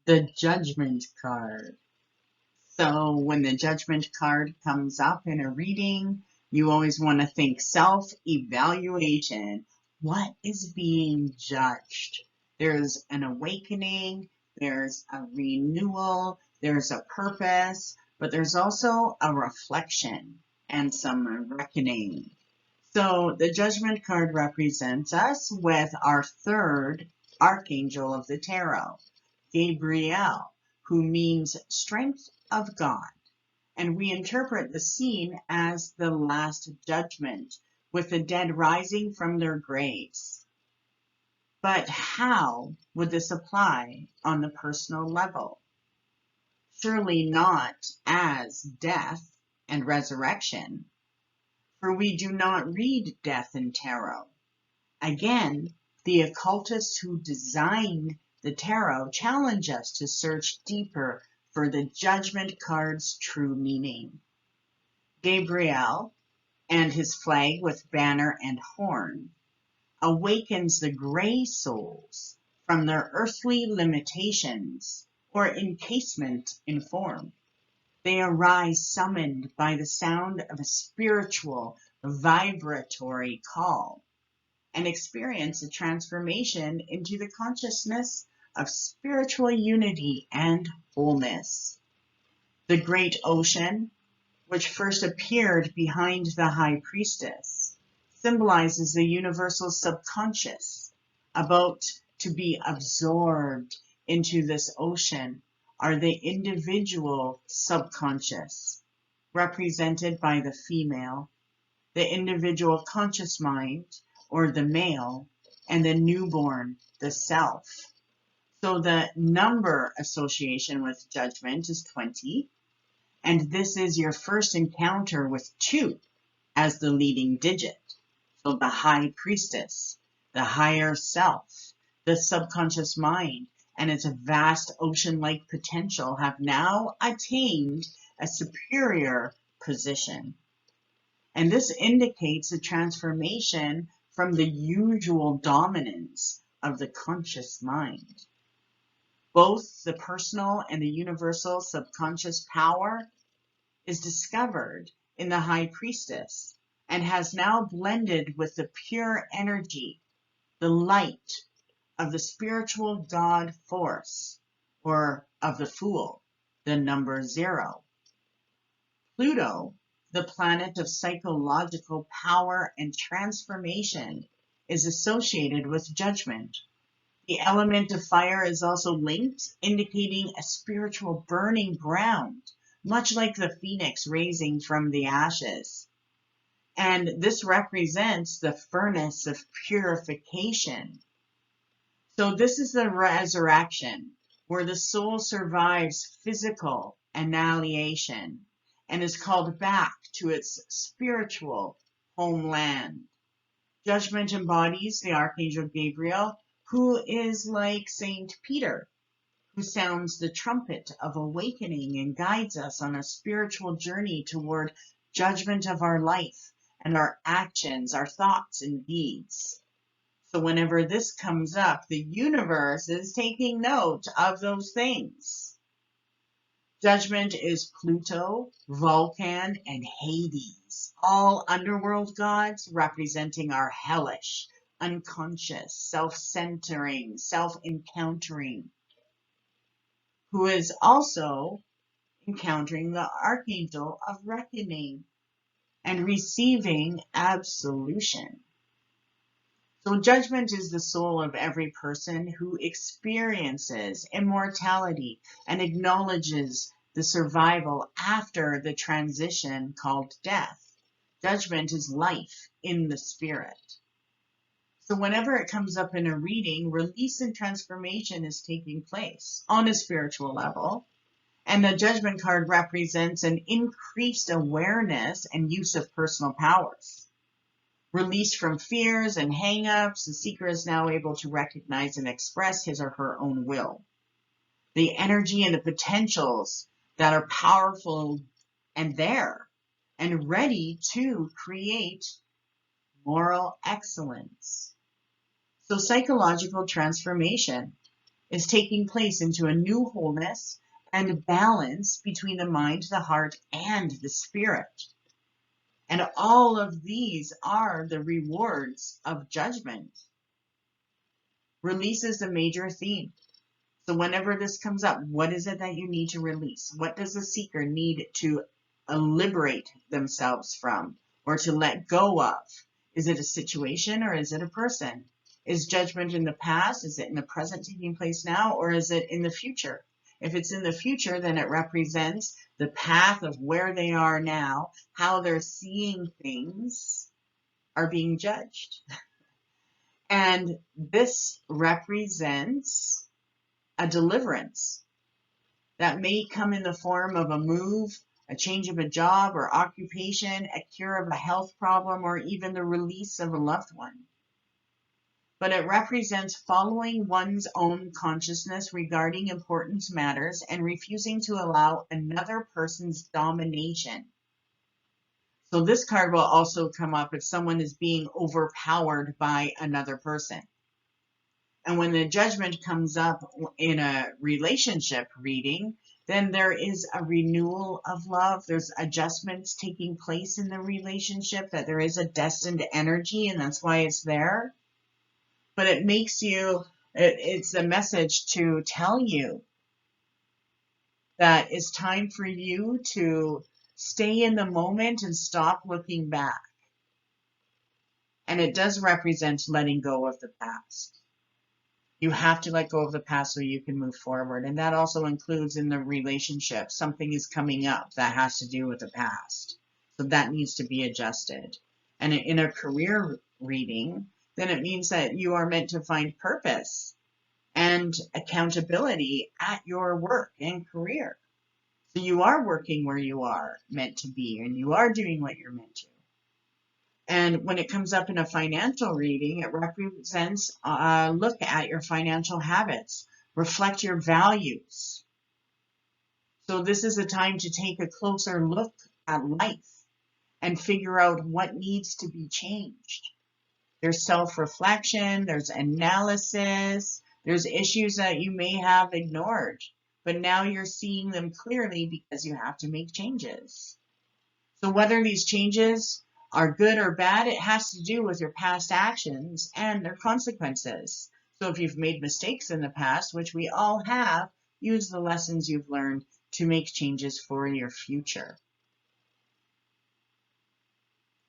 The Judgment Card. So when the Judgment Card comes up in a reading, you always want to think self-evaluation. What is being judged? There's an awakening, there's a renewal, there's a purpose, but there's also a reflection and some reckoning. So the Judgment Card represents us with our third archangel of the tarot, Gabriel, who means strength of God. And we interpret the scene as the last judgment, with the dead rising from their graves. But how would this apply on the personal level? Surely not as death and resurrection, for we do not read death in tarot. Again, the occultists who designed the tarot challenge us to search deeper for the Judgment Card's true meaning. Gabriel and his flag with banner and horn awakens the gray souls from their earthly limitations or encasement in form. They arise summoned by the sound of a spiritual, vibratory call, and experience a transformation into the consciousness of spiritual unity and wholeness. The great ocean, which first appeared behind the high priestess, symbolizes the universal subconscious. About to be absorbed into this ocean are the individual subconscious, represented by the female, the individual conscious mind, or the male, and the newborn, the self. So the number association with judgment is 20, and this is your first encounter with 2 as the leading digit. So the high priestess, the higher self, the subconscious mind, and its vast ocean-like potential have now attained a superior position. And this indicates a transformation from the usual dominance of the conscious mind. Both the personal and the universal subconscious power is discovered in the high priestess and has now blended with the pure energy, the light of the spiritual God force, or of the Fool, the number 0. Pluto, the planet of psychological power and transformation, is associated with judgment. The element of fire is also linked, indicating a spiritual burning ground, much like the phoenix raising from the ashes. And this represents the furnace of purification. So this is the resurrection, where the soul survives physical annihilation and is called back to its spiritual homeland. Judgment embodies the Archangel Gabriel, who is like Saint Peter, who sounds the trumpet of awakening and guides us on a spiritual journey toward judgment of our life and our actions, our thoughts and deeds. So whenever this comes up, the universe is taking note of those things. Judgment is Pluto, Vulcan, and Hades, all underworld gods representing our hellish, unconscious, self-centering, self-encountering, who is also encountering the Archangel of Reckoning and receiving absolution. So judgment is the soul of every person who experiences immortality and acknowledges the survival after the transition called death. Judgment is life in the spirit. So whenever it comes up in a reading, release and transformation is taking place on a spiritual level. And the Judgment Card represents an increased awareness and use of personal powers. Released from fears and hang-ups, the seeker is now able to recognize and express his or her own will. The energy and the potentials that are powerful and there and ready to create moral excellence. So psychological transformation. is taking place into a new wholeness and balance between the mind, the heart, and the spirit. And all of these are the rewards of judgment. Release is the major theme. So whenever this comes up, what is it that you need to release? What does the seeker need to liberate themselves from or to let go of? Is it a situation or is it a person? Is judgment in the past? Is it in the present taking place now? Or is it in the future? If it's in the future, then it represents the path of where they are now, how they're seeing things are being judged. And this represents a deliverance that may come in the form of a move, a change of a job or occupation, a cure of a health problem, or even the release of a loved one. But it represents following one's own consciousness regarding important matters and refusing to allow another person's domination. So this card will also come up if someone is being overpowered by another person. And when the judgment comes up in a relationship reading, then there is a renewal of love. There's adjustments taking place in the relationship, that there is a destined energy, and that's why it's there. But it makes you, it's a message to tell you that it's time for you to stay in the moment and stop looking back. And it does represent letting go of the past. You have to let go of the past so you can move forward. And that also includes in the relationship. Something is coming up that has to do with the past. So that needs to be adjusted. And in a career reading, then it means that you are meant to find purpose and accountability at your work and career. So you are working where you are meant to be, and you are doing what you're meant to. And when it comes up in a financial reading, it represents look at your financial habits, reflect your values. So this is a time to take a closer look at life and figure out what needs to be changed. There's self-reflection, there's analysis, there's issues that you may have ignored, but now you're seeing them clearly because you have to make changes. So whether these changes are good or bad, it has to do with your past actions and their consequences. So if you've made mistakes in the past, which we all have, use the lessons you've learned to make changes for your future.